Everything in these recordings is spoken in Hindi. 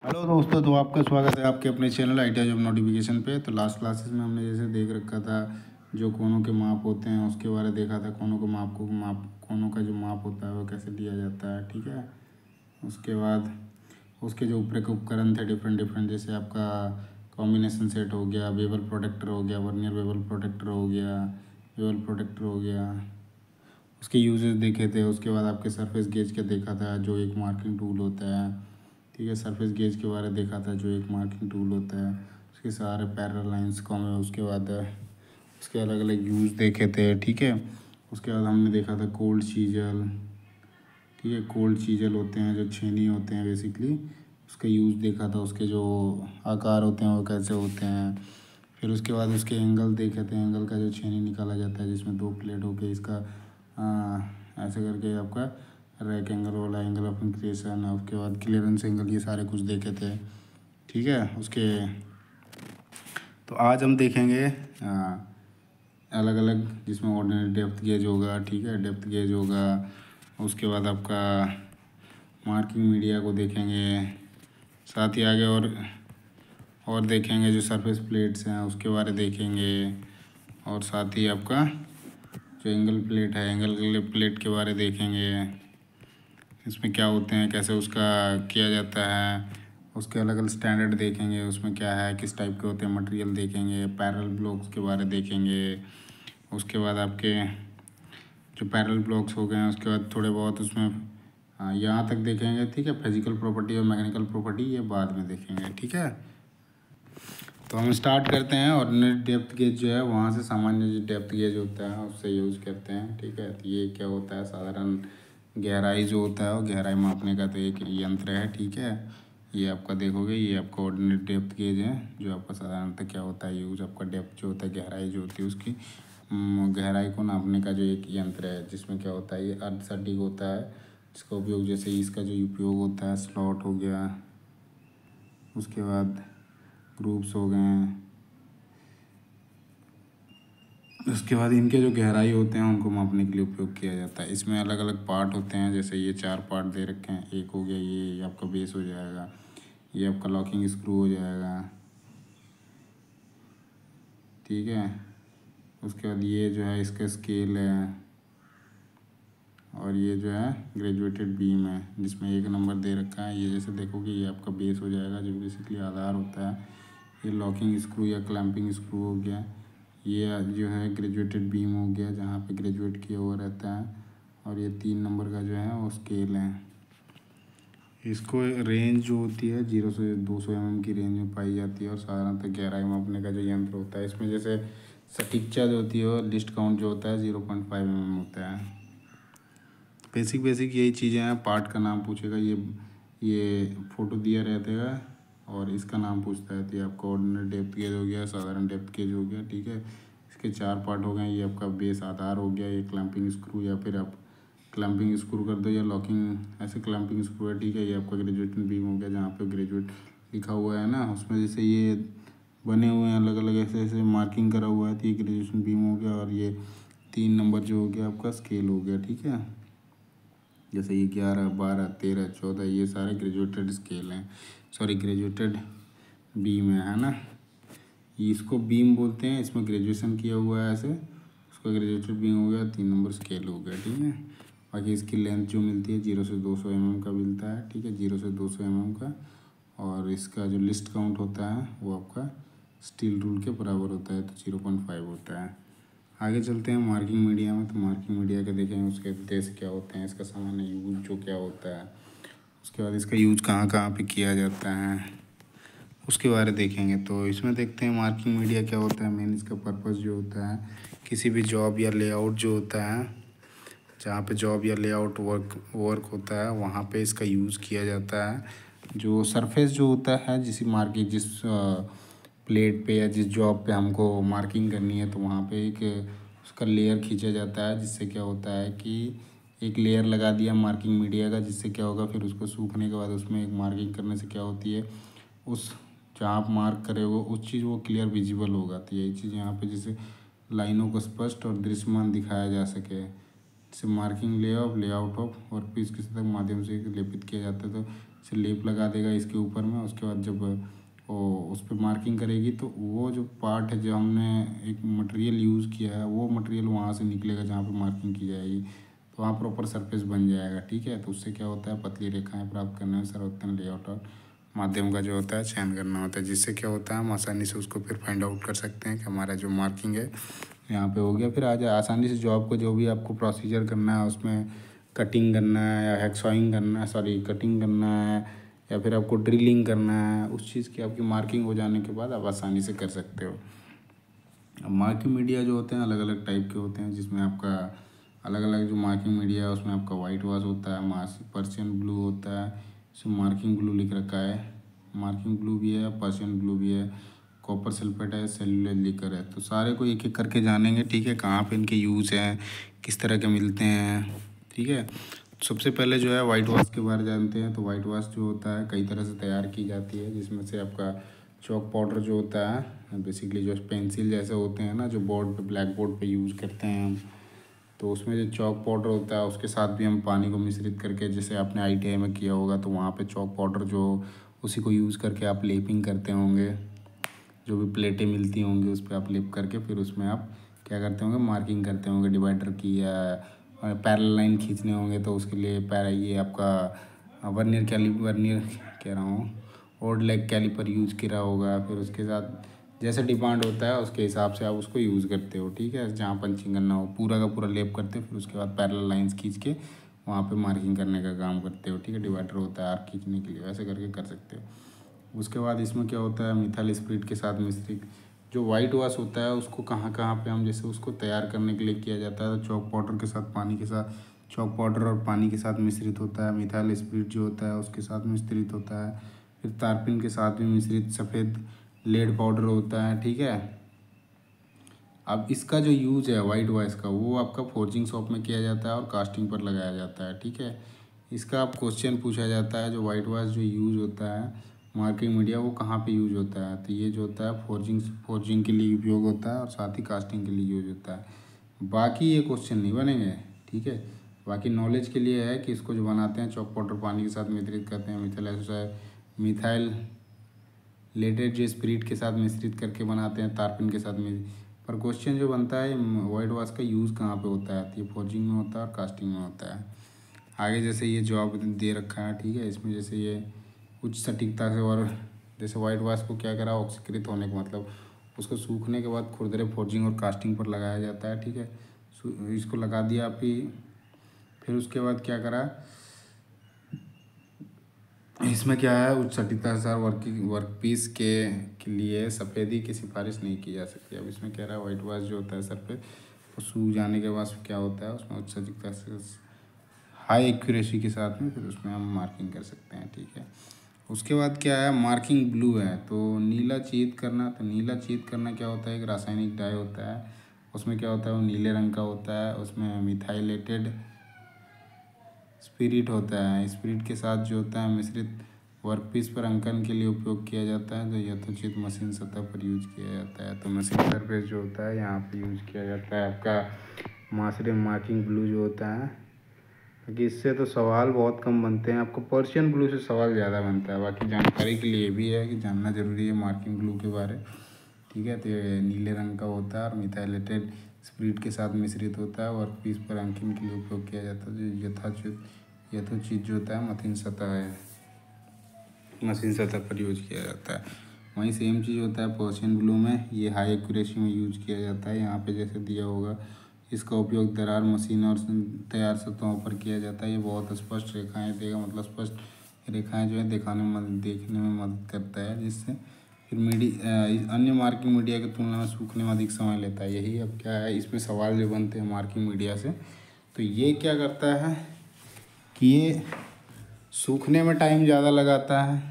हेलो दोस्तों, तो आपका स्वागत है आपके अपने चैनल आईटीआई जॉब नोटिफिकेशन पे। तो लास्ट क्लासेस में हमने जैसे देख रखा था, जो कोनों के माप होते हैं उसके बारे में देखा था। कोनों का जो माप होता है वो कैसे लिया जाता है, ठीक है। उसके बाद उसके जो ऊपर के उपकरण थे डिफरेंट डिफरेंट, जैसे आपका कॉम्बिनेशन सेट हो गया, बेवल प्रोटेक्टर हो गया, वर्नियर बेवल प्रोटेक्टर हो गया, बेवल प्रोटेक्टर हो गया, उसके यूजेस देखे थे। उसके बाद आपके सरफेस गेज का देखा था, जो एक मार्किंग टूल होता है, ठीक है। सरफेस गेज के बारे में देखा था, जो एक मार्किंग टूल होता है, उसके सारे पैरेलल लाइंस कौन है। उसके बाद उसके अलग अलग यूज़ देखे थे, ठीक है। उसके बाद हमने देखा था कोल्ड चीजल, ठीक है। कोल्ड चीजल होते हैं जो छेनी होते हैं बेसिकली, उसका यूज़ देखा था। उसके जो आकार होते हैं वो कैसे होते हैं। फिर उसके बाद उसके एंगल देखे थे, एंगल का जो छेनी निकाला जाता है जिसमें दो प्लेट होके इसका ऐसे करके आपका रैक एंगल वाला एंगल ऑफ इंक्रीशन, उसके बाद क्लियरेंस एंगल, ये सारे कुछ देखे थे, ठीक है। उसके तो आज हम देखेंगे अलग अलग, जिसमें ऑर्डिनरी डेप्थ गेज होगा, ठीक है, डेप्थ गेज होगा। उसके बाद आपका मार्किंग मीडिया को देखेंगे, साथ ही आगे और देखेंगे जो सरफेस प्लेट्स हैं उसके बारे देखेंगे, और साथ ही आपका जो एंगल प्लेट है, एंगल प्लेट के बारे देखेंगे, इसमें क्या होते हैं, कैसे उसका किया जाता है, उसके अलग अलग स्टैंडर्ड देखेंगे, उसमें क्या है, किस टाइप के होते हैं, मटेरियल देखेंगे, पैरेलल ब्लॉक्स के बारे देखेंगे। उसके बाद आपके जो पैरेलल ब्लॉक्स हो गए हैं उसके बाद थोड़े बहुत उसमें यहाँ तक देखेंगे, ठीक है। फिजिकल प्रॉपर्टी और मैकेनिकल प्रॉपर्टी ये बाद में देखेंगे, ठीक है। तो हम स्टार्ट करते हैं। ऑर्डिनरी डेप्थ गेज जो है वहाँ से सामान्य जो डेप्थ गेज होता है उससे यूज़ करते हैं, ठीक है। तो ये क्या होता है, साधारण गहराई जो होता है वो गहराई मापने का तो एक यंत्र है, ठीक है। ये आपका देखोगे, ये आपका ऑर्डिनरी डेप्थ गेज है, जो आपका साधारणतः क्या होता है यूज़, आपका डेप्थ जो होता है, गहराई जो होती है उसकी गहराई को नापने का जो एक यंत्र है, जिसमें क्या होता है, ये अर्ध सटीक होता है। इसका उपयोग जैसे इसका जो उपयोग होता है, स्लॉट हो गया, उसके बाद ग्रुप्स हो गए हैं, उसके बाद इनके जो गहराई होते हैं उनको मापने के लिए उपयोग किया जाता है। इसमें अलग अलग पार्ट होते हैं, जैसे ये 4 पार्ट दे रखे हैं। एक हो गया ये आपका बेस हो जाएगा, ये आपका लॉकिंग स्क्रू हो जाएगा, ठीक है। उसके बाद ये जो है इसका स्केल है, और ये जो है ग्रेजुएटेड बीम है जिसमें 1 नंबर दे रखा है। ये जैसे देखोगे ये आपका बेस हो जाएगा, जो बेसिकली आधार होता है। ये लॉकिंग स्क्रू या क्लैंपिंग स्क्रू हो गया। ये जो है ग्रेजुएटेड बीम हो गया, जहाँ पे ग्रेजुएट किया हुआ रहता है। और ये 3 नंबर का जो है वो स्केल है। इसको रेंज जो होती है 0 से 200 mm की रेंज में पाई जाती है, और साधारणतः गहराई मापने का जो यंत्र होता है, इसमें जैसे सटीकता जो होती है और लिस्ट काउंट जो होता है 0.5 mm होता है। बेसिक यही चीज़ें हैं। पार्ट का नाम पूछेगा, ये फ़ोटो दिया रहता है और इसका नाम पूछता है। तो ये आपका ऑर्डिनरी डेप्थ गेज हो गया, साधारण डेप्थ गेज हो गया, ठीक है। इसके 4 पार्ट हो गए। ये आपका बेस आधार हो गया, ये क्लैंपिंग स्क्रू, या फिर आप क्लैंपिंग स्क्रू कर दो या लॉकिंग, ऐसे क्लैंपिंग स्क्रू है, ठीक है। ये आपका ग्रेजुएशन बीम हो गया, जहाँ पे ग्रेजुएट लिखा हुआ है ना, उसमें जैसे ये बने हुए हैं अलग अलग, ऐसे ऐसे मार्किंग करा हुआ है। तो ये ग्रेजुएशन बीम हो गया, और ये 3 नंबर जो हो गया आपका स्केल हो गया, ठीक है। जैसे ये 11, 12, 13, 14 ये सारे ग्रेजुएटेड स्केल हैं, सॉरी ग्रेजुएटेड बीम है ना। इसको बीम बोलते हैं, इसमें ग्रेजुएशन किया हुआ है ऐसे, उसका ग्रेजुएटेड बीम हो गया, 3 नंबर स्केल हो गया, ठीक है। बाकी इसकी लेंथ जो मिलती है 0 से 200 mm का मिलता है, ठीक है, 0 से 200 mm का। और इसका जो लिस्ट काउंट होता है वो आपका स्टील रूल के बराबर होता है, तो 0.5 होता है। आगे चलते हैं मार्किंग मीडिया में। तो मार्किंग मीडिया के देखेंगे उसके उद्देश्य क्या होते हैं, इसका सामान्य यूज जो क्या होता है, उसके बाद इसका यूज कहाँ कहाँ पे किया जाता है, उसके बारे में देखेंगे। तो इसमें देखते हैं मार्किंग मीडिया क्या होता है। मेन इसका पर्पस जो होता है, किसी भी जॉब या लेआउट जो होता है, जहाँ पे जॉब या लेआउट वर्क होता है वहाँ पे इसका यूज़ किया जाता है। जो सरफेस जो होता है, जिस प्लेट पे या जिस जॉब पे हमको मार्किंग करनी है, तो वहाँ पे एक उसका लेयर खींचा जाता है, जिससे क्या होता है कि एक लेयर लगा दिया मार्किंग मीडिया का, जिससे क्या होगा, फिर उसको सूखने के बाद उसमें एक मार्किंग करने से क्या होती है, उस जहाँ आप मार्क करे हो उस चीज़ वो क्लियर विजिबल होगा। तो यही चीज़ यहाँ पे जैसे लाइनों को स्पष्ट और दृश्यमान दिखाया जा सके, जैसे marking layout of work piece के माध्यम से लेपित किया जाता है। तो से लेप लगा देगा इसके ऊपर में। उसके बाद जब वो उस पर मार्किंग करेगी तो वो जो पार्ट है, जो हमने एक मटेरियल यूज़ किया है, वो मटेरियल वहाँ से निकलेगा जहाँ पे मार्किंग की जाएगी, तो वहाँ प्रॉपर सरफेस बन जाएगा। ठीक है, तो उससे क्या होता है, पतली रेखाएं प्राप्त करने में सर्वोत्तम लेआउट और माध्यम का जो होता है चयन करना होता है, जिससे क्या होता है हम आसानी से उसको फिर फाइंड आउट कर सकते हैं कि हमारा जो मार्किंग है यहाँ पे हो गया। फिर आज आसानी से जॉब को जो भी आपको प्रोसीजर करना है, उसमें कटिंग करना है या हेक्सॉइंग करना है, सॉरी कटिंग करना है, या फिर आपको ड्रिलिंग करना है, उस चीज़ की आपकी मार्किंग हो जाने के बाद आप आसानी से कर सकते हो। अब मार्किंग मीडिया जो होते हैं अलग अलग टाइप के होते हैं, जिसमें आपका अलग अलग जो मार्किंग मीडिया है उसमें आपका वाइट वॉश होता है, पर्शियन ब्लू होता है, इसमें मार्किंग ब्लू लिख रखा है, मार्किंग ब्लू भी है, पर्शियन ब्लू भी है, कॉपर सल्फेट है, सेल्यूलोज लिकर है। तो सारे को एक एक करके जानेंगे। ठीक है, कहाँ पे इनके यूज़ हैं, किस तरह के मिलते हैं। ठीक है, सबसे पहले जो है वाइट वॉश के बारे में जानते हैं। तो वाइट वॉश जो होता है कई तरह से तैयार की जाती है, जिसमें से आपका चॉक पाउडर जो होता है, बेसिकली जो पेंसिल जैसे होते हैं ना, जो बोर्ड पे ब्लैक बोर्ड पे यूज़ करते हैं हम, तो उसमें जो चॉक पाउडर होता है उसके साथ भी हम पानी को मिश्रित करके, जैसे आपने ITI में किया होगा तो वहाँ पे चॉक पाउडर जो उसी को यूज़ करके आप लेपिंग करते होंगे, जो भी प्लेटें मिलती होंगी उस पर आप लेप करके फिर उसमें आप क्या करते होंगे, मार्किंग करते होंगे डिवाइडर की, या पैरेलल लाइन खींचने होंगे तो उसके लिए ये आपका वर्नियर कह रहा हूँ और लेग कैलिपर यूज़ करा होगा। फिर उसके साथ जैसे डिमांड होता है उसके हिसाब से आप उसको यूज़ करते हो। ठीक है, जहाँ पंचिंग करना हो पूरा का पूरा लेप करते हो, फिर उसके बाद पैरेलल लाइंस खींच के वहाँ पे मार्किंग करने का काम करते हो। ठीक है, डिवाइडर होता है आर्क खींचने के लिए, वैसे करके कर सकते हो। उसके बाद इसमें क्या होता है, मिथाइल स्पिरिट के साथ मिश्रित जो वाइट वॉश होता है उसको कहाँ कहाँ पे हम जैसे उसको तैयार करने के लिए किया जाता है, तो चॉक पाउडर के साथ पानी के साथ, चॉक पाउडर और पानी के साथ मिश्रित होता है। मिथाइल स्पिरिट जो होता है उसके साथ मिश्रित होता है। फिर तारपीन के साथ भी मिश्रित सफ़ेद लेड पाउडर होता है। ठीक है, अब इसका जो यूज़ है वाइट वॉश का, वो आपका फोर्जिंग शॉप में किया जाता है और कास्टिंग पर लगाया जाता है। ठीक है, इसका आप क्वेश्चन पूछा जाता है, जो वाइट वॉश जो यूज़ होता है मार्किंग मीडिया, वो कहाँ पे यूज़ होता है, तो ये जो होता है फोर्जिंग के लिए उपयोग होता है और साथ ही कास्टिंग के लिए यूज़ होता है। बाकी ये क्वेश्चन नहीं बनेंगे। ठीक है, बाकी नॉलेज के लिए है कि इसको जो बनाते हैं चॉक पाउडर पानी के साथ मिश्रित करते हैं, मिथाइल लेटेड जो स्पिरिट के साथ मिश्रित करके बनाते हैं, तारपीन के साथ में। पर क्वेश्चन जो बनता है वाइट वॉश का यूज़ कहाँ पे होता है, तो ये फोर्जिंग में होता है और कास्टिंग में होता है। आगे जैसे ये जॉब दे रखा है, ठीक है, इसमें जैसे ये उच्च सटीकता से, और जैसे वाइट वॉश को क्या करा, ऑक्सीकृत होने का मतलब उसको सूखने के बाद खुरदरे फोर्जिंग और कास्टिंग पर लगाया जाता है। ठीक है, इसको लगा दिया आप ही, फिर उसके बाद क्या करा, इसमें क्या है, उच्च सटीकता वर्क पीस के लिए सफ़ेदी की सिफारिश नहीं की जा सकती। अब इसमें कह रहा है वाइट वॉश जो होता है सर पे, वो सूख जाने के बाद क्या होता है, उसमें उच्च सटीकता से हाई एक्यूरेसी के साथ में फिर उसमें हम मार्किंग कर सकते हैं। ठीक है, उसके बाद क्या है, मार्किंग ब्लू है, तो नीला चित करना। तो नीला चित करना क्या होता है, एक रासायनिक डाई होता है, उसमें क्या होता है, वो नीले रंग का होता है, उसमें मिथाइलेटेड स्पिरिट होता है, स्पिरिट के साथ जो होता है मिश्रित वर्कपीस पर अंकन के लिए उपयोग किया जाता है, जो यथोचित मशीन सतह पर यूज किया जाता है। तो मशीन सरफेस जो होता है यहाँ पे यूज किया जाता है आपका मार्किंग ब्लू जो होता है, क्योंकि इससे तो सवाल बहुत कम बनते हैं, आपको पर्शियन ब्लू से सवाल ज़्यादा बनता है। बाकी जानकारी के लिए भी है कि जानना ज़रूरी है मार्किंग ब्लू के बारे। ठीक है, तो ये नीले रंग का होता है और मिथाइलेटेड स्पिरिट के साथ मिश्रित होता है, वर्क पीस पर अंकन के लिए उपयोग किया जाता है, जो यथोचित जो होता है मशीन सतह पर यूज किया जाता है। वहीं सेम चीज़ होता है पर्शियन ब्लू में, ये हाई एक्यूरेसी में यूज किया जाता है। यहाँ पे जैसे दिया होगा, इसका उपयोग दरार मशीन और तैयार सतहों पर किया जाता है। ये बहुत स्पष्ट रेखाएं देगा, मतलब स्पष्ट रेखाएं जो है देखने में मदद करता है, जिससे फिर अन्य मार्किंग मीडिया की तुलना में सूखने में अधिक समय लेता है। यही अब क्या है, इसमें सवाल जो बनते हैं मार्किंग मीडिया से, तो ये क्या करता है कि ये सूखने में टाइम ज़्यादा लगाता है।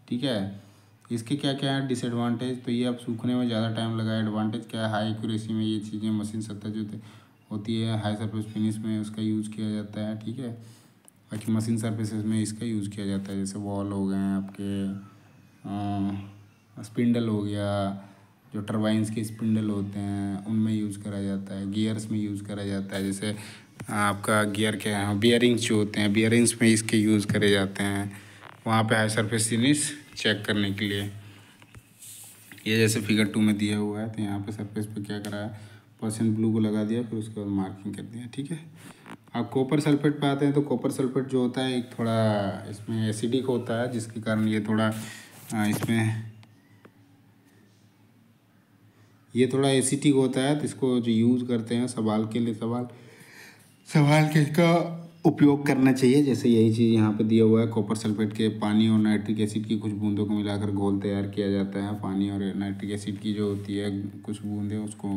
ठीक है, इसके क्या क्या है डिसएडवांटेज, तो ये अब सूखने में ज़्यादा टाइम लगा। एडवांटेज क्या है, हाई एक्यूरेसी में ये चीज़ें मशीन सतह जो होती है, हाई सरफेस फिनिश में उसका यूज़ किया जाता है। ठीक है, बाकी मशीन सरफेसेस में इसका यूज़ किया जाता है, जैसे वॉल हो गए हैं आपके, स्पिंडल हो गया, जो टरबाइंस के स्पिंडल होते हैं उनमें यूज़ करा जाता है, गियर्स में यूज़ करा जाता है, जैसे आपका गियर के बियरिंग्स जो होते हैं, बियरिंग्स में इसके यूज़ करे जाते हैं। वहाँ पे हाई सरफेस फिनिश चेक करने के लिए। ये जैसे फिगर 2 में दिया हुआ है, तो यहाँ पे सरफेस पे क्या करा है, परसेंट ब्लू को लगा दिया, फिर उसके बाद मार्किंग कर दिया। ठीक है, अब कॉपर सल्फेट पे आते हैं। तो कॉपर सल्फेट जो होता है एक थोड़ा इसमें एसिडिक होता है, जिसके कारण ये थोड़ा इसमें ये थोड़ा एसिडिक होता है। तो इसको जो यूज़ करते हैं सवाल के लिए, सवाल के इसका उपयोग करना चाहिए। जैसे यही चीज़ यहाँ पे दिया हुआ है, कॉपर सल्फेट के पानी और नाइट्रिक एसिड की कुछ बूंदों को मिलाकर घोल तैयार किया जाता है। पानी और नाइट्रिक एसिड की जो होती है कुछ बूंदें, उसको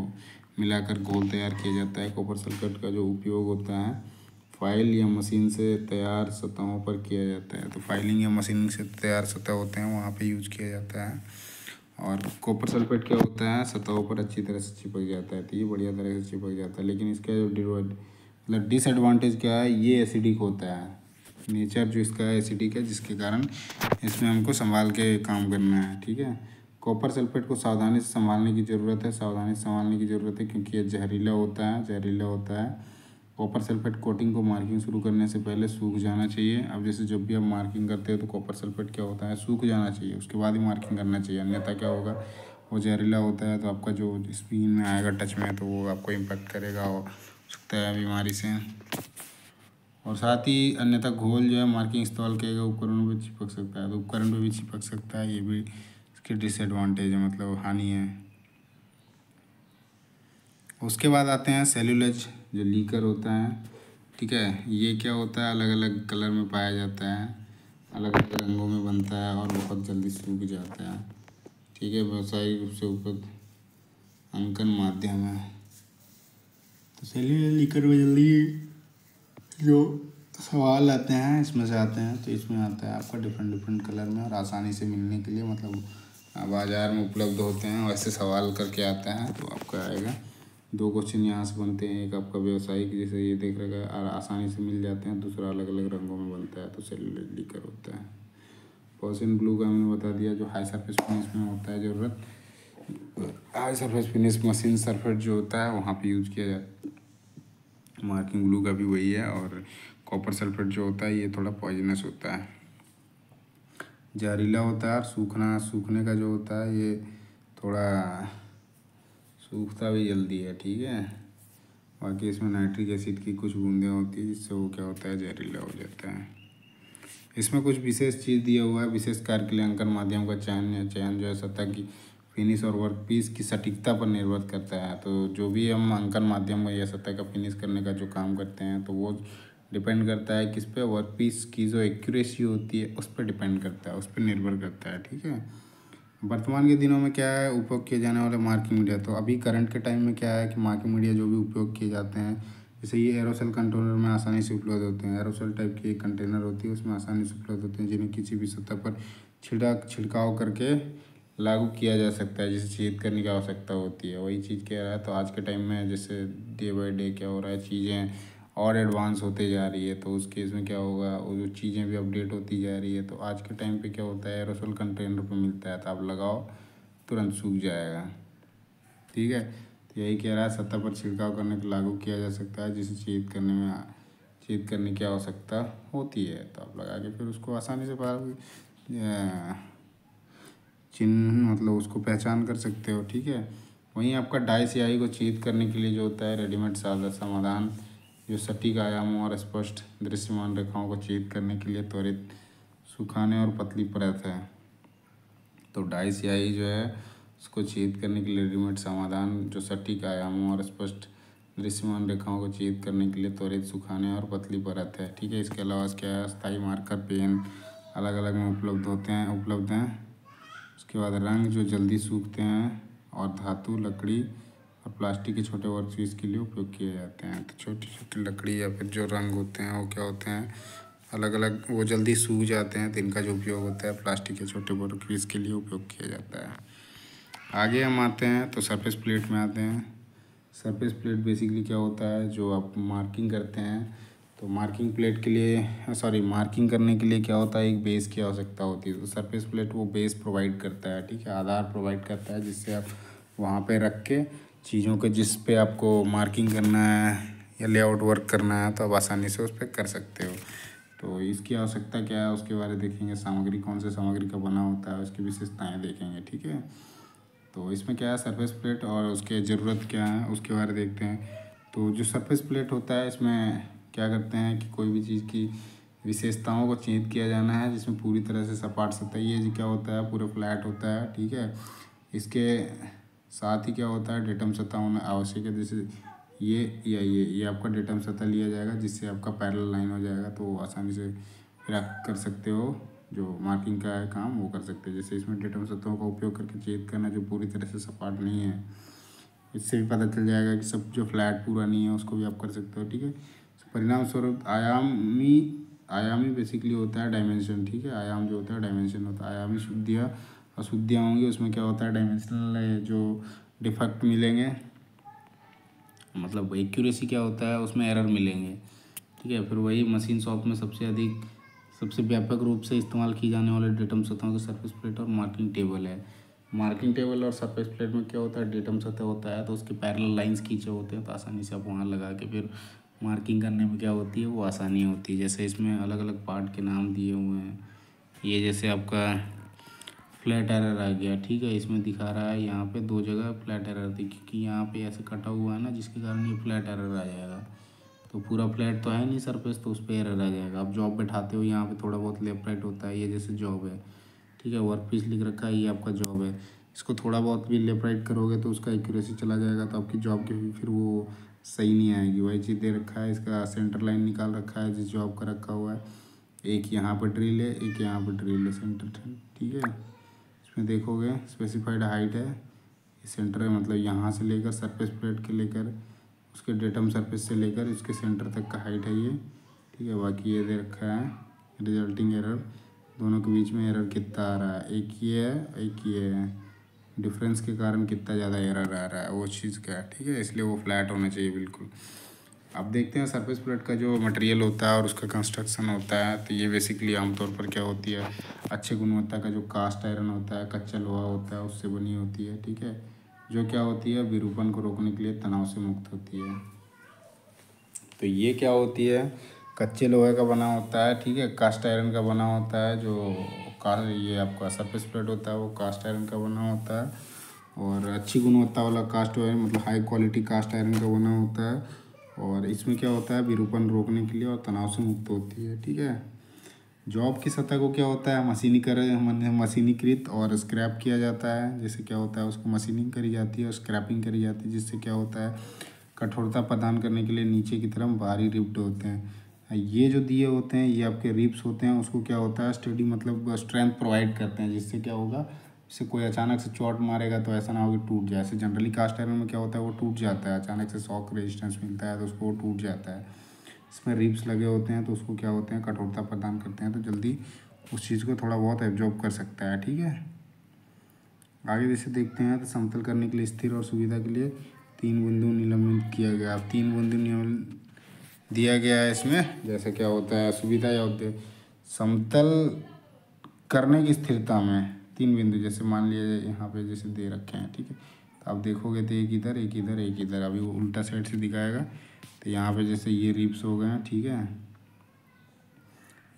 मिलाकर घोल तैयार किया जाता है। कॉपर सल्फेट का जो उपयोग होता है फाइल या मशीन से तैयार सतहों पर किया जाता है। तो फाइलिंग या मशीन से तैयार सतह होते हैं, वहाँ पर यूज किया जाता है। और कॉपर सल्फेट क्या होता है, सतहों पर अच्छी तरह से चिपक जाता है। तो ये बढ़िया तरह से चिपक जाता है, लेकिन इसका जो मतलब डिसएडवांटेज क्या है, ये एसिडिक होता है। नेचर जो इसका है एसिडिक है, जिसके कारण इसमें हमको संभाल के काम करना है। ठीक है, कॉपर सल्फेट को सावधानी से संभालने की ज़रूरत है, क्योंकि ये जहरीला होता है। कॉपर सल्फेट कोटिंग को मार्किंग शुरू करने से पहले सूख जाना चाहिए। अब जैसे जब भी आप मार्किंग करते हो तो कॉपर सल्फेट क्या होता है, सूख जाना चाहिए, उसके बाद ही मार्किंग करना चाहिए, अन्यथा क्या होगा, वो जहरीला होता है। तो आपका जो स्क्रीन में आएगा टच में, तो वो आपको इम्पेक्ट करेगा हो सकता है बीमारी से। और साथ ही अन्यथा घोल जो है मार्किंग इस्तेमाल किएगा उपकरणों पर चिपक सकता है, तो उपकरण पर भी चिपक सकता है। ये भी इसकी डिसएडवांटेज है, मतलब हानि है। उसके बाद आते हैं सेल्यूलोज जो लीकर होता है। ठीक है, ये क्या होता है, अलग अलग कलर में पाया जाता है, अलग अलग रंगों में बनता है और बहुत जल्दी सूख जाता है। ठीक है, व्यावसायिक रूप से उपलब्ध अंकन माध्यम है। तो सेल्यूलोज लीकर में जल्दी जो सवाल आते हैं इसमें से आते हैं। तो इसमें आता है आपका डिफरेंट कलर में और आसानी से मिलने के लिए, मतलब बाज़ार में उपलब्ध होते हैं, वैसे सवाल करके आता है। तो आपका आएगा 2 क्वेश्चन यहाँ से बनते हैं। एक आपका व्यवसायिक, जैसे ये देख रखा है, और आसानी से मिल जाते हैं। दूसरा अलग अलग रंगों में बनता है, तो सेल्यूलोज लीकर होता है। पर्सियन ब्लू का मैंने बता दिया, जो हाई सरफेस फिनिश में होता है ज़रूरत। High surface finish machine sulphate जो होता है वहाँ पे यूज किया जाता है। मार्किंग ब्लू का भी वही है। और कॉपर सल्फेट जो होता है ये थोड़ा पॉइजनस होता है, जहरीला होता है। और सूखने का जो होता है ये थोड़ा सूखता भी जल्दी है। ठीक है, बाकी इसमें नाइट्रिक एसिड की कुछ बूंदें होती है, जिससे वो क्या होता है, जहरीला हो जाता है। इसमें कुछ विशेष चीज़ दिया हुआ है, विशेष कार्य के लिए अंकन माध्यम का चयन जो है सतह की फिनिश और वर्कपीस की सटीकता पर निर्भर करता है। तो जो भी हम अंकन माध्यम या सतह का फिनिश करने का जो काम करते हैं, तो वो डिपेंड करता है किस पे, वर्कपीस की जो एक्यूरेसी होती है उस पर डिपेंड करता है, उस पर निर्भर करता है। ठीक है, वर्तमान के दिनों में क्या है, उपयोग किए जाने वाले मार्किंग मीडिया। तो अभी करंट के टाइम में क्या है कि मार्किंग मीडिया जो भी उपयोग किए जाते हैं, जैसे ये एरोसेल कंटेनर में आसानी से उपलब्ध होते हैं। एरोसेल टाइप की एक कंटेनर होती है, उसमें आसानी से उपलब्ध होते हैं, जिन्हें किसी भी सतह पर छिड़काव करके लागू किया जा सकता है, जिसे छेद करने की आवश्यकता होती है। वही चीज़ कह रहा है। तो आज के टाइम में जैसे डे बाय डे क्या हो रहा है, चीज़ें और एडवांस होते जा रही है, तो उस केस में क्या होगा, वो जो चीज़ें भी अपडेट होती जा रही है। तो आज के टाइम पे क्या होता है, एरोसोल कंटेनर पे मिलता है, तो आप लगाओ तुरंत सूख जाएगा। ठीक है, तो यही कह रहा है, सतह पर छिड़काव करने को लागू किया जा सकता है, जिसे छेद करने की आवश्यकता होती है। तो आप लगा के फिर उसको आसानी से चिन्ह, मतलब उसको पहचान कर सकते हो। ठीक है, वहीं आपका डाई स्याही को छेद करने के लिए जो होता है रेडीमेड समाधान, जो सटीक आयामों और स्पष्ट दृश्यमान रेखाओं को छेद करने के लिए त्वरित सुखाने और पतली परत है। तो डाई स्याही जो है उसको छेद करने के लिए रेडीमेड समाधान, जो सटीक आयामों और स्पष्ट दृश्यमान रेखाओं को छेद करने के लिए त्वरित सुखाने और पतली परत है। ठीक है, इसके अलावा क्या है, स्थायी मार्कर पेन अलग अलग में उपलब्ध हैं। उसके बाद रंग जो जल्दी सूखते हैं, और धातु, लकड़ी और प्लास्टिक के छोटे वर्कपीस के लिए उपयोग किए जाते हैं। तो छोटी छोटी लकड़ी या फिर जो रंग होते हैं वो क्या होते हैं, अलग अलग, वो जल्दी सूख जाते हैं। तो इनका जो उपयोग होता है प्लास्टिक के छोटे वर्कपीस के लिए उपयोग किया जाता है। आगे हम आते हैं तो सरफेस प्लेट में आते हैं। सरफेस प्लेट बेसिकली क्या होता है, जो आप मार्किंग करते हैं, तो मार्किंग करने के लिए क्या होता है, एक बेस की आवश्यकता होती है। तो सरफेस प्लेट वो बेस प्रोवाइड करता है। ठीक है, आधार प्रोवाइड करता है, जिससे आप वहाँ पे रख के चीज़ों के, जिस पे आपको मार्किंग करना है या लेआउट वर्क करना है, तो आप आसानी से उस पर कर सकते हो। तो इसकी आवश्यकता क्या है उसके बारे में देखेंगे, सामग्री कौन से सामग्री का बना होता है उसकी विशेषताएं देखेंगे, ठीक है। तो इसमें क्या है सरफेस प्लेट और उसके ज़रूरत क्या है उसके बारे में देखते हैं। तो जो सरफेस प्लेट होता है इसमें क्या करते हैं कि कोई भी चीज़ की विशेषताओं को चिन्हित किया जाना है जिसमें पूरी तरह से सपाट सतह, ये जो क्या होता है पूरा फ्लैट होता है, ठीक है। इसके साथ ही क्या होता है डेटम सतह होना आवश्यक है, जैसे ये या ये आपका डेटम सतह लिया जाएगा जिससे आपका पैरेलल लाइन हो जाएगा, तो आसानी से फिर आप कर सकते हो जो मार्किंग का है काम वो कर सकते हैं। जैसे इसमें डेटम सतहों का उपयोग करके चिन्हित करना जो पूरी तरह से सपाट नहीं है, इससे भी पता चल जाएगा कि सब जो फ्लैट पूरा नहीं है उसको भी आप कर सकते हो, ठीक है। परिणाम स्वरूप आयामी बेसिकली होता है डायमेंशन, ठीक है। आयाम जो होता है डायमेंशन होता है, आयामी शुद्धियाँ अशुद्धियाँ होंगी उसमें क्या होता है डायमेंशनल जो डिफेक्ट मिलेंगे, मतलब एक्यूरेसी क्या होता है उसमें एरर मिलेंगे, ठीक है। फिर वही मशीन शॉप में सबसे व्यापक रूप से इस्तेमाल की जाने वाले डेटम सतहों के सरफेस प्लेट और मार्किंग टेबल है। मार्किंग टेबल और सरफेस प्लेट में क्या होता है डेटम सतह होता है तो उसके पैरेलल लाइंस खींचे होते हैं, तो आसानी से आप वहाँ लगा के फिर मार्किंग करने में क्या होती है वो आसानी होती है। जैसे इसमें अलग अलग पार्ट के नाम दिए हुए हैं, ये जैसे आपका फ्लैट एरर आ गया, ठीक है। इसमें दिखा रहा है यहाँ पे 2 जगह फ्लैट एरर थी क्योंकि यहाँ पे ऐसे कटा हुआ है ना जिसके कारण ये फ्लैट एरर आ जाएगा। तो पूरा फ्लैट तो है नहीं सरफेस, तो उस पर एरर आ जाएगा। आप जॉब बैठाते हो यहाँ पे थोड़ा बहुत लेफ्ट राइट होता है, ये जैसे जॉब है, ठीक है। वर्क पीस लिख रखा है ये आपका जॉब है, इसको थोड़ा बहुत भी लेफ्ट राइट करोगे तो उसका एक्यूरेसी चला जाएगा, तो आपकी जॉब की फिर वो सही नहीं आएगी। वही चीज़ दे रखा है, इसका सेंटर लाइन निकाल रखा है जिस जॉब का रखा हुआ है, एक यहाँ पर ड्रिल है एक यहाँ पर ड्रिल है सेंटर, ठीक है। इसमें देखोगे स्पेसिफाइड हाइट है, सेंटर है मतलब यहाँ से लेकर सरफेस प्लेट के लेकर उसके डेटम सरफेस से लेकर इसके सेंटर तक का हाइट है ये, ठीक है। बाकी ये दे रखा है रिजल्टिंग एरर, दोनों के बीच में एरर कितना आ रहा है, एक ये है एक ये है, डिफरेंस के कारण कितना ज़्यादा एरर आ रहा है वो चीज़ का, ठीक है। इसलिए वो फ्लैट होना चाहिए बिल्कुल। अब देखते हैं सरफेस प्लेट का जो मटेरियल होता है और उसका कंस्ट्रक्शन होता है, तो ये बेसिकली आमतौर पर क्या होती है अच्छी गुणवत्ता का जो कास्ट आयरन होता है, कच्चा लोहा होता है उससे बनी होती है, ठीक है। जो क्या होती है विरूपण को रोकने के लिए तनाव से मुक्त होती है। तो ये क्या होती है कच्चे लोहे का बना होता है, ठीक है, कास्ट आयरन का बना होता है। जो ये आपका सरफेस प्लेट होता है वो कास्ट आयरन का बना होता है और अच्छी गुणवत्ता वाला कास्ट आयरन मतलब हाई क्वालिटी कास्ट आयरन का बना होता है। और इसमें क्या होता है विरूपण रोकने के लिए और तनाव से मुक्त होती है, ठीक है। जॉब की सतह को क्या होता है मशीनीकृत और स्क्रैप किया जाता है। जैसे क्या होता है उसको मशीनिंग करी जाती है और स्क्रैपिंग करी जाती है, जिससे क्या होता है कठोरता प्रदान करने के लिए नीचे की तरफ बाहरी रिब्ड होते हैं। ये जो दिए होते हैं ये आपके रिब्स होते हैं, उसको क्या होता है स्टडी मतलब स्ट्रेंथ प्रोवाइड करते हैं, जिससे क्या होगा इससे कोई अचानक से चोट मारेगा तो ऐसा ना हो कि टूट जाए। ऐसे जनरली कास्ट आयरन में क्या होता है वो टूट जाता है, अचानक से शॉक रेजिस्टेंस मिलता है तो उसको वो टूट जाता है। इसमें रिब्स लगे होते हैं तो उसको क्या होते हैं कठोरता प्रदान करते हैं, तो जल्दी उस चीज़ को थोड़ा बहुत एब्जॉर्ब कर सकता है, ठीक है। आगे जैसे देखते हैं तो समतल करने के लिए स्थिर और सुविधा के लिए 3 बिंदु निलंबित किया गया। अब 3 बिंदु दिया गया है इसमें, जैसे क्या होता है सुविधा या उद्देश्य समतल करने की स्थिरता में 3 बिंदु, जैसे मान लीजिए यहाँ पे जैसे दे रखे हैं, ठीक है। तो आप देखोगे तो एक इधर एक इधर एक इधर, अभी वो उल्टा साइड से दिखाएगा। तो यहाँ पे जैसे ये रिब्स हो गए हैं, ठीक है,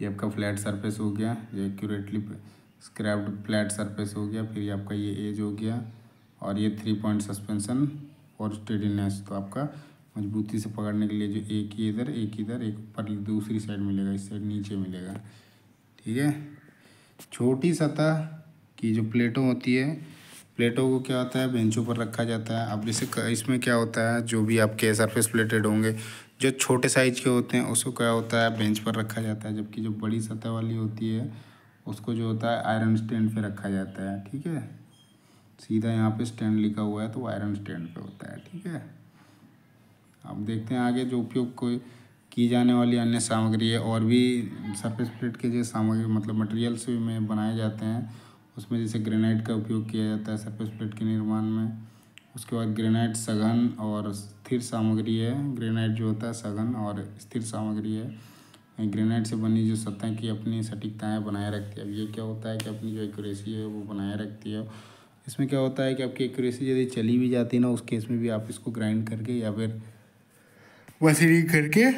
ये आपका फ्लैट सरफेस हो गया, ये एक्यूरेटली स्क्रैप्ड फ्लैट सरफेस हो गया। फिर ये आपका ये एज हो गया और ये 3 पॉइंट सस्पेंशन और स्टेडीनेस, तो आपका मजबूती से पकड़ने के लिए जो एक इधर एक ऊपर दूसरी साइड मिलेगा, इस साइड नीचे मिलेगा, ठीक है। छोटी सतह की जो प्लेटों होती है, प्लेटों को क्या होता है बेंचों पर रखा जाता है। अब जैसे इसमें क्या होता है जो भी आपके सरफेस प्लेटेड होंगे जो छोटे साइज के होते हैं उसको क्या होता है बेंच पर रखा जाता है, जबकि जो बड़ी सतह वाली होती है उसको जो होता है आयरन स्टैंड पे रखा जाता है, ठीक है। सीधा यहाँ पे स्टैंड लिखा हुआ है तो आयरन स्टैंड पे होता है, ठीक है। अब देखते हैं आगे जो उपयोग की जाने वाली अन्य सामग्री है, और भी सरफेस प्लेट के जो सामग्री मतलब मटेरियल्स में बनाए जाते हैं उसमें जैसे ग्रेनाइट का उपयोग किया जाता है सरफेस प्लेट के निर्माण में। उसके बाद ग्रेनाइट सघन और स्थिर सामग्री है, ग्रेनाइट जो होता है सघन और स्थिर सामग्री है। ग्रेनाइट से बनी जो सतह की अपनी सटीकताएँ बनाए रखती है। अब ये क्या होता है कि अपनी जो एक्यूरेसी है वो बनाए रखती है। इसमें क्या होता है कि आपकी एक्यूरेसी यदि चली भी जाती है ना उस केस में भी आप इसको ग्राइंड करके या फिर मशीनिंग करके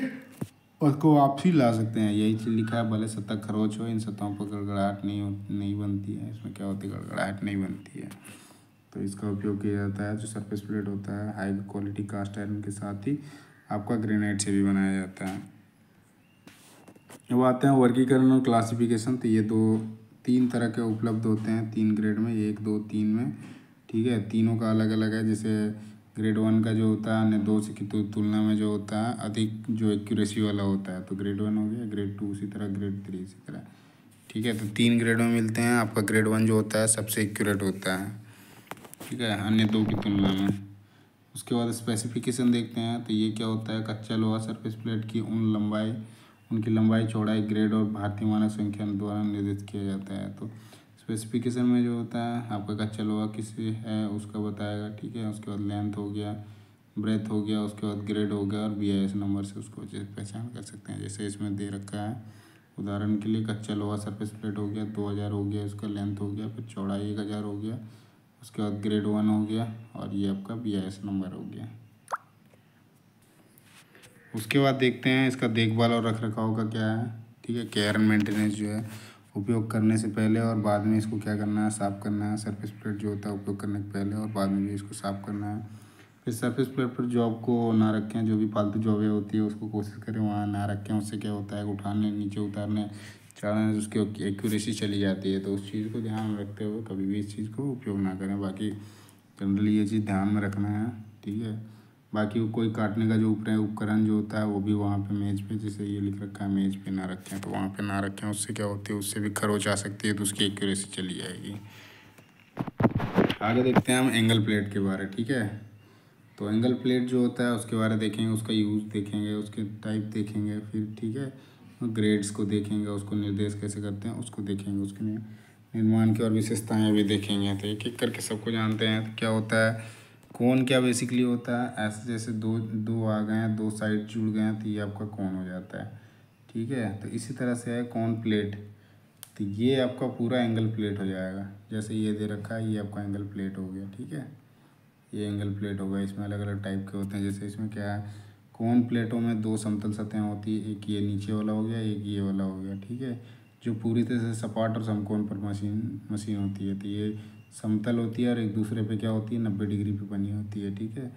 उसको वापसी ला सकते हैं। यही चीज़ लिखा है, भले सतह खरोच हो, इन सतहों पर गड़गड़ाहट नहीं बनती है। इसमें क्या होती है, गड़गड़ाहट नहीं बनती है। तो इसका उपयोग किया जाता है। जो सरफेस प्लेट होता है हाई क्वालिटी कास्ट आयरन के साथ ही आपका ग्रेनाइट से भी बनाया जाता है। अब आते हैं वर्गीकरण और क्लासिफिकेशन। तो ये तीन तरह के उपलब्ध होते हैं 3 ग्रेड में, 1, 2, 3 में। ठीक है, तीनों का अलग अलग है। जैसे ग्रेड 1 का जो होता है अन्य 2 से की तुलना में जो होता है अधिक जो एक्यूरेसी वाला होता है, तो ग्रेड 1 हो गया। ग्रेड 2 उसी तरह, ग्रेड 3 इसी तरह। ठीक है, तो 3 ग्रेड में मिलते हैं। आपका ग्रेड 1 जो होता है सबसे एक्यूरेट होता है, ठीक है, अन्य 2 की तुलना में। उसके बाद स्पेसिफिकेशन देखते हैं। तो ये क्या होता है, कच्चा लोहा सरफेस प्लेट की उनकी लंबाई, चौड़ाई, ग्रेड और भारतीय मानक संख्या द्वारा निर्धारित किया जाता है। तो स्पेसिफिकेशन में जो होता है आपका कच्चा लोहा किस है उसका बताएगा। ठीक है, उसके बाद लेंथ हो गया, ब्रेथ हो गया, उसके बाद ग्रेड हो गया, और BIS नंबर से उसको पहचान कर सकते हैं। जैसे इसमें दे रखा है उदाहरण के लिए, कच्चा लोहा सरफेस प्लेट हो गया 2000 हो गया, उसका लेंथ हो गया, फिर चौड़ाई 1000 हो गया, उसके बाद ग्रेड 1 हो गया, और ये आपका BIS नंबर हो गया। उसके बाद देखते हैं इसका देखभाल और रख रखाव का क्या है। ठीक है, केयर एंड मेंटेनेंस जो है, उपयोग करने से पहले और बाद में इसको क्या करना है, साफ़ करना है। सरफेस प्लेट जो होता है उपयोग करने के पहले और बाद में भी इसको साफ़ करना है। फिर सरफेस प्लेट पर जॉब को ना रखें, जो भी फालतू जॉबें होती है उसको कोशिश करें वहाँ ना रखें। उससे क्या होता है, उठाने, नीचे उतारने, चढ़ाने से उसकी एक्यूरेसी चली जाती है। तो उस चीज़ को ध्यान में रखते हुए कभी भी इस चीज़ को उपयोग ना करें। बाकी जनरली ये चीज़ ध्यान में रखना है। ठीक है, बाकी कोई काटने का जो उपकरण जो होता है वो भी वहाँ पे मेज़ पे, जैसे ये लिख रखा है मेज़ पे ना रखें, तो वहाँ पे ना रखें। उससे क्या होती है, उससे भी खरोच आ सकती है, तो उसकी एक्यूरेसी चली जाएगी। आगे देखते हैं हम एंगल प्लेट के बारे। ठीक है, तो एंगल प्लेट जो होता है उसके बारे में देखेंगे, उसका यूज़ देखेंगे, उसके टाइप देखेंगे, फिर ठीक है ग्रेड्स को देखेंगे, उसको निर्देश कैसे करते हैं उसको देखेंगे, उसके निर्माण की और विशेषताएं भी देखेंगे। तो एक एक करके सबको जानते हैं। तो क्या होता है कोन, क्या बेसिकली होता है, ऐसे जैसे दो दो आ गए हैं, 2 साइड जुड़ गए हैं, तो ये आपका कोन हो जाता है। ठीक है, तो इसी तरह से है कोन प्लेट। तो ये आपका पूरा एंगल प्लेट हो जाएगा। जैसे ये दे रखा है, ये आपका एंगल प्लेट हो गया। ठीक है, ये एंगल प्लेट होगा। इसमें अलग अलग टाइप के होते हैं। जैसे इसमें क्या है, कोन प्लेटों में 2 समतल सतहें होती है, एक ये नीचे वाला हो गया, एक ये वाला हो गया। ठीक है, जो पूरी तरह से सपाट और समकोण पर मशीन होती है। तो ये समतल होती है और एक दूसरे पे क्या होती है, 90 डिग्री पे बनी होती है। ठीक है,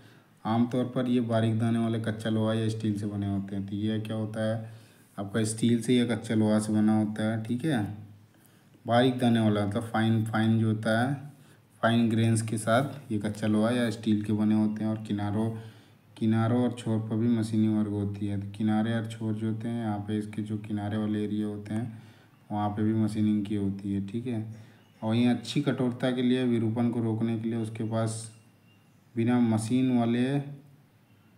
आमतौर पर ये बारीक दाने वाले कच्चा लोहा या स्टील से बने होते हैं। तो ये क्या होता है आपका स्टील से या कच्चा लोहा से बना होता है। ठीक है, बारीक दाने वाला मतलब फाइन फाइन जो होता है, फाइन ग्रेन्स के साथ ये कच्चा लोहा या स्टील के बने होते हैं। और किनारों और छोर पर भी मशीनी वर्क होती है। तो किनारे और छोर जो होते हैं, यहाँ पे इसके जो किनारे वाले एरिया होते हैं वहाँ पे भी मशीनिंग की होती है। ठीक है, और वहीं अच्छी कठोरता के लिए, विरूपण को रोकने के लिए उसके पास बिना मशीन वाले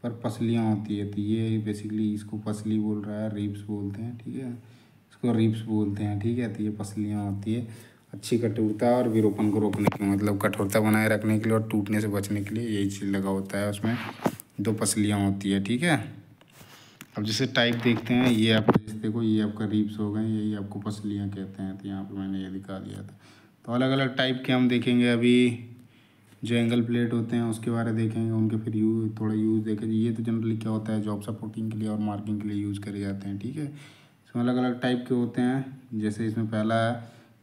पर पसलियाँ होती है। तो ये बेसिकली इसको पसली बोल रहा है, रिब्स बोलते हैं। ठीक है, इसको रिब्स बोलते हैं। ठीक है, तो ये पसलियाँ होती है अच्छी कठोरता और विरूपण को रोकने के लिए, मतलब कठोरता बनाए रखने के लिए और टूटने से बचने के लिए यही चीज़ लगा होता है। उसमें 2 पसलियाँ होती है। ठीक है, अब जैसे टाइप देखते हैं, ये आपका जैसे देखो ये आपका रिब्स हो गए, यही आपको पसलियाँ कहते हैं। तो यहाँ पे मैंने ये दिखा दिया था। तो अलग अलग टाइप के हम देखेंगे अभी। जो एंगल प्लेट होते हैं उसके बारे में देखेंगे, उनके फिर थोड़ा यूज़ देखेंगे। ये तो जनरली क्या होता है, जॉब सपोर्टिंग के लिए और मार्किंग के लिए यूज़ करे जाते हैं। ठीक है, इसमें अलग अलग टाइप के होते हैं। जैसे इसमें पहला है